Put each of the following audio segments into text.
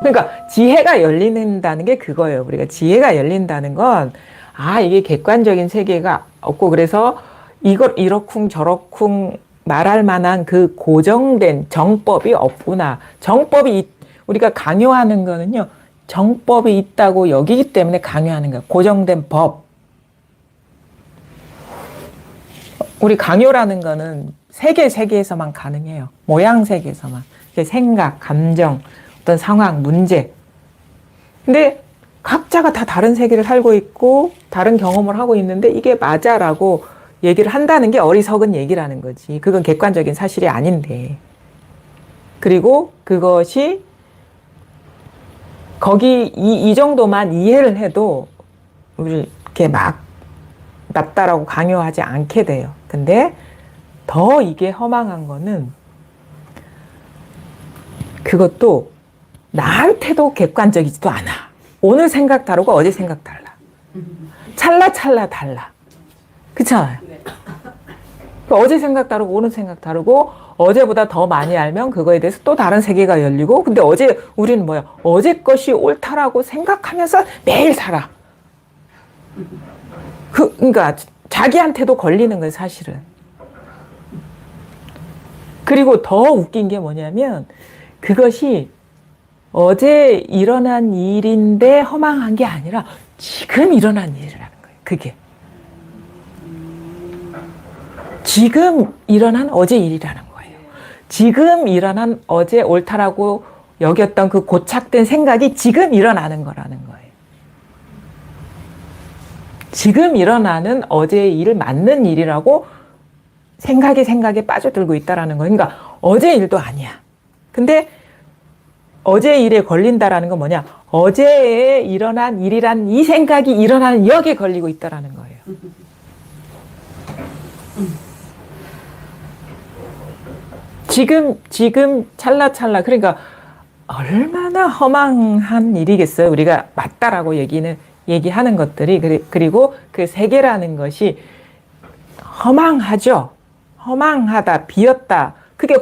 그러니까 지혜가 열린다는 게 그거예요. 우리가 지혜가 열린다는 건, 아, 이게 객관적인 세계가 없고, 그래서 이걸 이러쿵 저러쿵 말할 만한 그 고정된 정법이 없구나. 우리가 강요하는 거는요, 정법이 있다고 여기기 때문에 강요하는 거예요. 고정된 법. 우리 강요라는 거는 세계에서만 가능해요. 모양 세계에서만. 생각, 감정, 어떤 상황, 문제. 근데 각자가 다 다른 세계를 살고 있고 다른 경험을 하고 있는데 이게 맞아라고 얘기를 한다는 게 어리석은 얘기라는 거지. 그건 객관적인 사실이 아닌데. 그리고 그것이 이 정도만 이해를 해도 우리 이렇게 막 맞다라고 강요하지 않게 돼요. 근데 더 이게 허망한 거는 그것도 나한테도 객관적이지도 않아. 오늘 생각 다르고 어제 생각 달라. 찰나찰나 달라. 그렇잖아요. 어제 생각 다르고 오늘 생각 다르고 어제보다 더 많이 알면 그거에 대해서 또 다른 세계가 열리고 근데 우리는 뭐야? 어제 것이 옳다라고 생각하면서 매일 살아. 그러니까 자기한테도 걸리는 거예요, 사실은. 그리고 더 웃긴 게 뭐냐면 그것이 어제 일어난 일인데 허망한 게 아니라 지금 일어난 일이라는 거예요. 그게. 지금 일어난 어제 일이라는 거예요. 지금 일어난 어제 옳다라고 여겼던 그 고착된 생각이 지금 일어나는 거라는 거예요. 지금 일어나는 어제의 일 맞는 일이라고 생각에 빠져들고 있다라는 거예요. 그러니까 어제 일도 아니야. 근데 어제 일에 걸린다라는 건 뭐냐? 어제에 일어난 일이란 이 생각이 일어나는 역에 걸리고 있다라는 거예요. 지금 찰나찰나. 그러니까 얼마나 허망한 일이겠어요. 우리가 맞다라고 얘기하는 것들이. 그리고 그 세계라는 것이 허망하죠. 허망하다, 비었다. 그게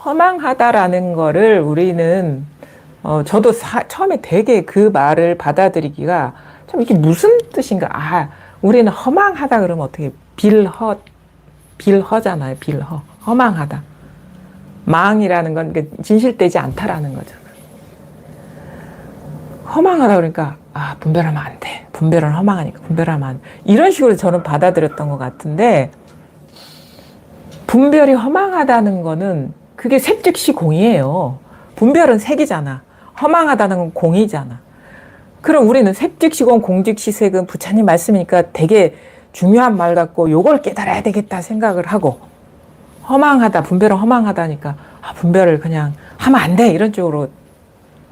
허망하다라는 거를 우리는 저도 처음에 되게 그 말을 받아들이기가 참 이게 무슨 뜻인가. 아, 우리는 허망하다 그러면 어떻게 빌허잖아요. 허망하다. 망이라는 건 진실되지 않다라는 거잖아. 허망하다 그러니까 분별하면 안 돼. 분별은 허망하니까 분별하면 안 돼. 이런 식으로 저는 받아들였던 것 같은데 분별이 허망하다는 거는 그게 색즉시 공이에요. 분별은 색이잖아. 허망하다는 건 공이잖아. 그럼 우리는 색즉시공 공즉시색은 부처님 말씀이니까 되게 중요한 말 같고 요걸 깨달아야 되겠다 생각을 하고 허망하다, 분별은 허망하다니까 분별을 그냥 하면 안 돼 이런 쪽으로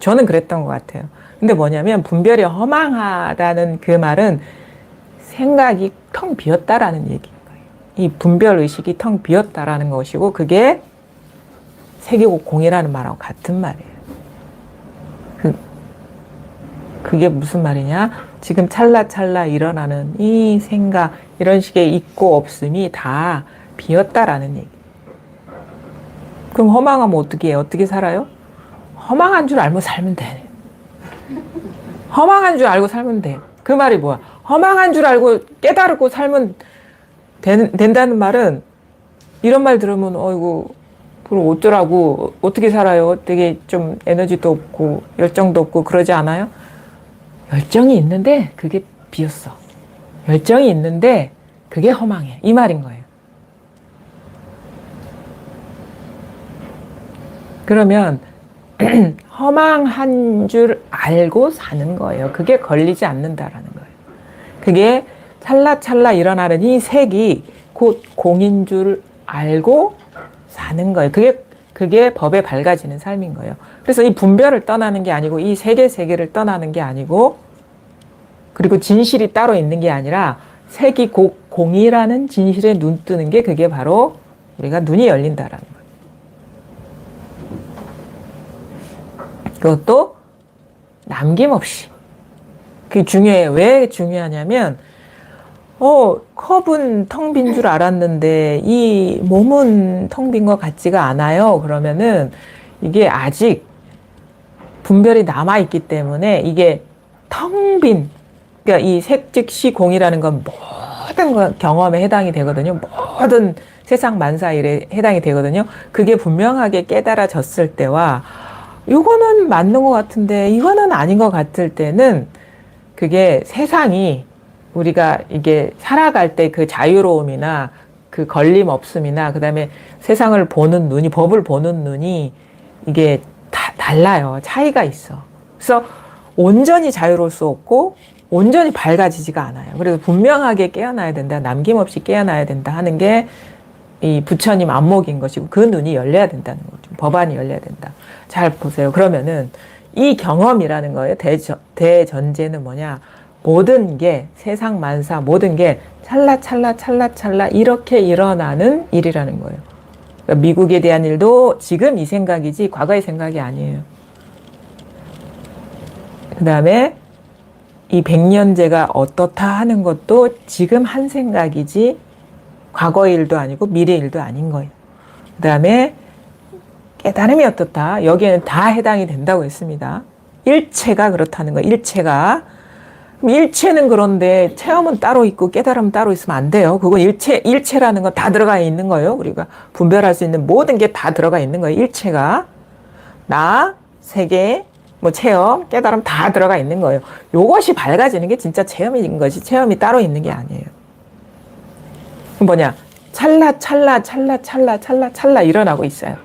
저는 그랬던 것 같아요. 근데 뭐냐면 분별이 허망하다는 그 말은 생각이 텅 비었다라는 얘기인 거예요. 이 분별 의식이 텅 비었다라는 것이고 그게 색이고 공이라는 말하고 같은 말이에요. 그게 무슨 말이냐? 지금 찰나찰나 일어나는 이 생각 이런 식의 있고 없음이 다 비었다라는 얘기. 그럼 허망하면 어떻게 해요? 어떻게 살아요? 허망한 줄 알고 살면 돼. 허망한 줄 알고 살면 돼. 그 말이 뭐야? 허망한 줄 알고 깨달고 살면 된다는 말은 이런 말 들으면 어이구 그럼 어쩌라고 어떻게 살아요? 되게 좀 에너지도 없고 열정도 없고 그러지 않아요? 열정이 있는데 그게 비었어. 열정이 있는데 그게 허망해. 이 말인 거예요. 그러면 허망한 줄 알고 사는 거예요. 그게 걸리지 않는다라는 거예요. 그게 찰나찰나 일어나는 이 색이 곧 공인 줄 알고 사는 거예요. 그게 법에 밝아지는 삶인 거예요. 그래서 이 분별을 떠나는 게 아니고 이 세계를 떠나는 게 아니고 그리고 진실이 따로 있는 게 아니라 색이 곧 공이라는 진실에 눈 뜨는 게 그게 바로 우리가 눈이 열린다라는 거예요. 그것도 남김없이. 그게 중요해요. 왜 중요하냐면 컵은 텅 빈 줄 알았는데 이 몸은 텅 빈 것 같지가 않아요. 그러면은 이게 아직 분별이 남아있기 때문에 이게 텅 빈, 그러니까 이 색즉시공이라는 건 모든 경험에 해당이 되거든요. 모든 세상 만사 일에 해당이 되거든요. 그게 분명하게 깨달아졌을 때와 이거는 맞는 것 같은데 이거는 아닌 것 같을 때는 그게 세상이 우리가 이게 살아갈 때 그 자유로움이나 그 걸림 없음이나 그다음에 세상을 보는 눈이, 법을 보는 눈이 이게 다 달라요. 차이가 있어. 그래서 온전히 자유로울 수 없고 온전히 밝아지지가 않아요. 그래서 분명하게 깨어나야 된다. 남김없이 깨어나야 된다 하는 게 이 부처님 안목인 것이고 그 눈이 열려야 된다는 거죠. 법안이 열려야 된다. 잘 보세요. 그러면은 이 경험이라는 거예요. 대전제는 뭐냐? 모든 게 세상 만사 모든 게 찰나찰나 이렇게 일어나는 일이라는 거예요. 그러니까 미국에 대한 일도 지금 이 생각이지 과거의 생각이 아니에요. 그 다음에 이 백년제가 어떻다 하는 것도 지금 한 생각이지 과거의 일도 아니고 미래 일도 아닌 거예요. 그 다음에 깨달음이 어떻다. 여기에는 다 해당이 된다고 했습니다. 일체가 그렇다는 거예요. 일체가. 일체는 그런데 체험은 따로 있고 깨달음은 따로 있으면 안 돼요. 그건 일체라는 건 다 들어가 있는 거예요. 우리가 분별할 수 있는 모든 게 다 들어가 있는 거예요. 일체가. 나, 세계, 뭐 체험, 깨달음 다 들어가 있는 거예요. 요것이 밝아지는 게 진짜 체험인 것이 체험이 따로 있는 게 아니에요. 뭐냐? 찰나 일어나고 있어요.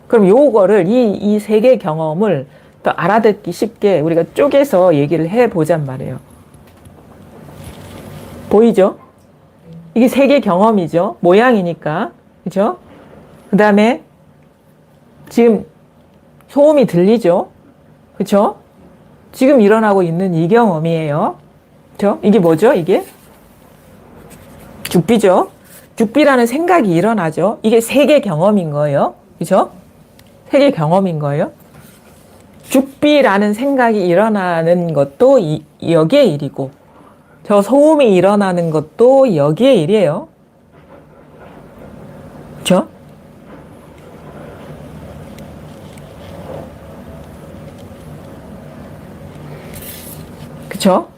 그럼 요거를 이 세계 경험을 또 알아듣기 쉽게 우리가 쪼개서 얘기를 해보잔 말이에요. 보이죠? 이게 세계 경험이죠. 모양이니까. 그죠? 그 다음에 지금 소음이 들리죠? 그죠? 지금 일어나고 있는 이 경험이에요. 그죠? 이게 뭐죠? 이게? 죽비죠? 죽비라는 생각이 일어나죠? 이게 세계 경험인 거예요. 그죠? 세계 경험인 거예요. 죽비라는 생각이 일어나는 것도 여기에 일이고, 저 소음이 일어나는 것도 여기에 일이에요. 그쵸? 그쵸?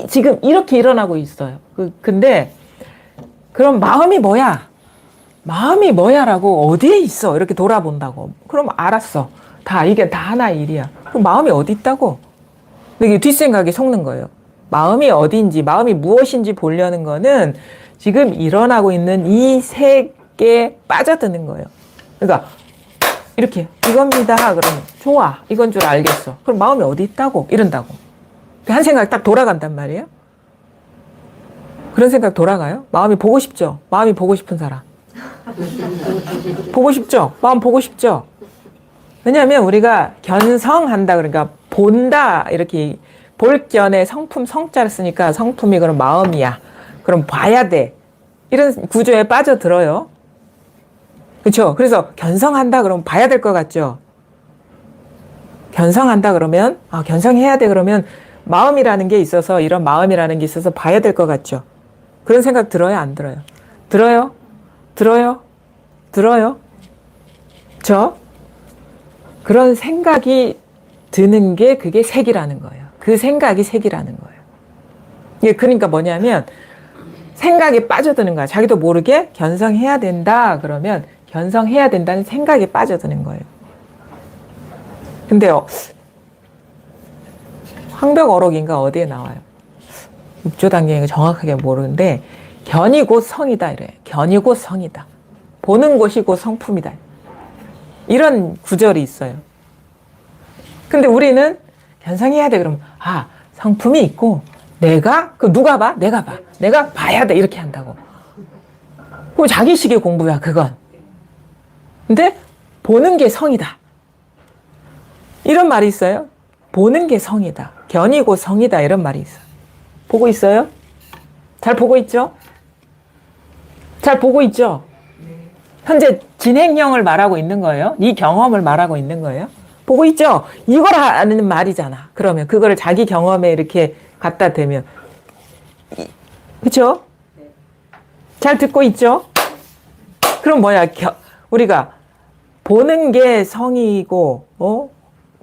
지금 이렇게 일어나고 있어요. 근데, 그럼 마음이 뭐야? 마음이 뭐야라고 어디에 있어? 이렇게 돌아본다고. 그럼 알았어. 이게 다 하나의 일이야. 그럼 마음이 어디 있다고? 이게 뒷생각이 속는 거예요. 마음이 어디인지, 마음이 무엇인지 보려는 거는 지금 일어나고 있는 이 색에 빠져드는 거예요. 그러니까, 이렇게, 이겁니다. 그러면, 좋아. 이건 줄 알겠어. 그럼 마음이 어디 있다고? 이런다고. 한 생각 딱 돌아간단 말이에요. 그런 생각 돌아가요? 마음이 보고 싶죠? 마음이 보고 싶은 사람. 보고 싶죠? 마음 보고 싶죠? 왜냐하면 우리가 견성한다, 그러니까 본다, 이렇게 볼견에 성품 성자를 쓰니까 성품이 그럼 마음이야. 그럼 봐야 돼. 이런 구조에 빠져들어요. 그렇죠? 그래서 견성한다 그러면 봐야 될 것 같죠? 견성한다 그러면, 견성해야 돼 그러면 마음이라는 게 있어서, 이런 마음이라는 게 있어서 봐야 될 것 같죠? 그런 생각 들어요? 안 들어요? 들어요? 들어요? 들어요? 그런 생각이 드는 게 그게 색이라는 거예요. 그 생각이 색이라는 거예요. 이게 그러니까 뭐냐면 생각에 빠져드는 거야. 자기도 모르게 견성해야 된다 그러면 견성해야 된다는 생각에 빠져드는 거예요. 근데요, 황벽어록인가 어디에 나와요? 육조단경이 정확하게 모르는데 견이 곧 성이다 이래요. 견이 곧 성이다. 보는 것이 곧 성품이다. 이런 구절이 있어요. 근데 우리는 견성해야 돼 그러면 성품이 있고 누가 봐? 내가 봐. 내가 봐야 돼 이렇게 한다고. 그럼 자기식의 공부야 그건. 근데 보는 게 성이다. 이런 말이 있어요. 보는 게 성이다. 견이 곧 성이다 이런 말이 있어요. 보고 있어요? 잘 보고 있죠? 잘 보고 있죠? 현재 진행형을 말하고 있는 거예요. 이 경험을 말하고 있는 거예요. 보고 있죠? 이걸 하는 말이잖아. 그러면 그거를 자기 경험에 이렇게 갖다 대면 그렇죠? 잘 듣고 있죠? 그럼 뭐야? 우리가 보는 게 성이고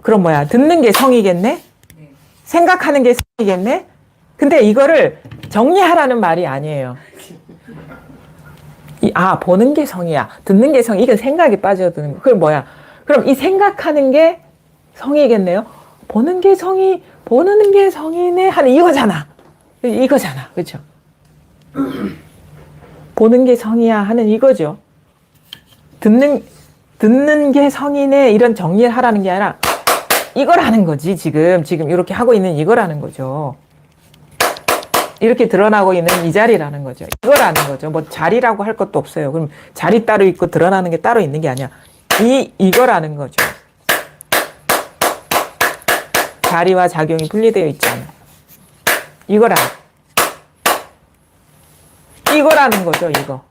그럼 뭐야? 듣는 게 성이겠네? 생각하는 게 성이겠네? 근데 이거를 정리하라는 말이 아니에요. 보는 게 성이야. 듣는 게 성이. 이건 생각이 빠져드는 거. 그럼 뭐야? 그럼 이 생각하는 게 성이겠네요? 보는 게 성이네 하는 이거잖아. 이거잖아. 그렇죠? 보는 게 성이야 하는 이거죠. 듣는 게 성이네 이런 정리를 하라는 게 아니라 이거라는 거지. 지금 이렇게 하고 있는 이거라는 거죠. 이렇게 드러나고 있는 이 자리라는 거죠. 이거라는 거죠. 뭐 자리라고 할 것도 없어요. 그럼 자리 따로 있고 드러나는 게 따로 있는 게 아니야. 이거라는 거죠. 자리와 작용이 분리되어 있잖아. 이거라는 거죠. 이거.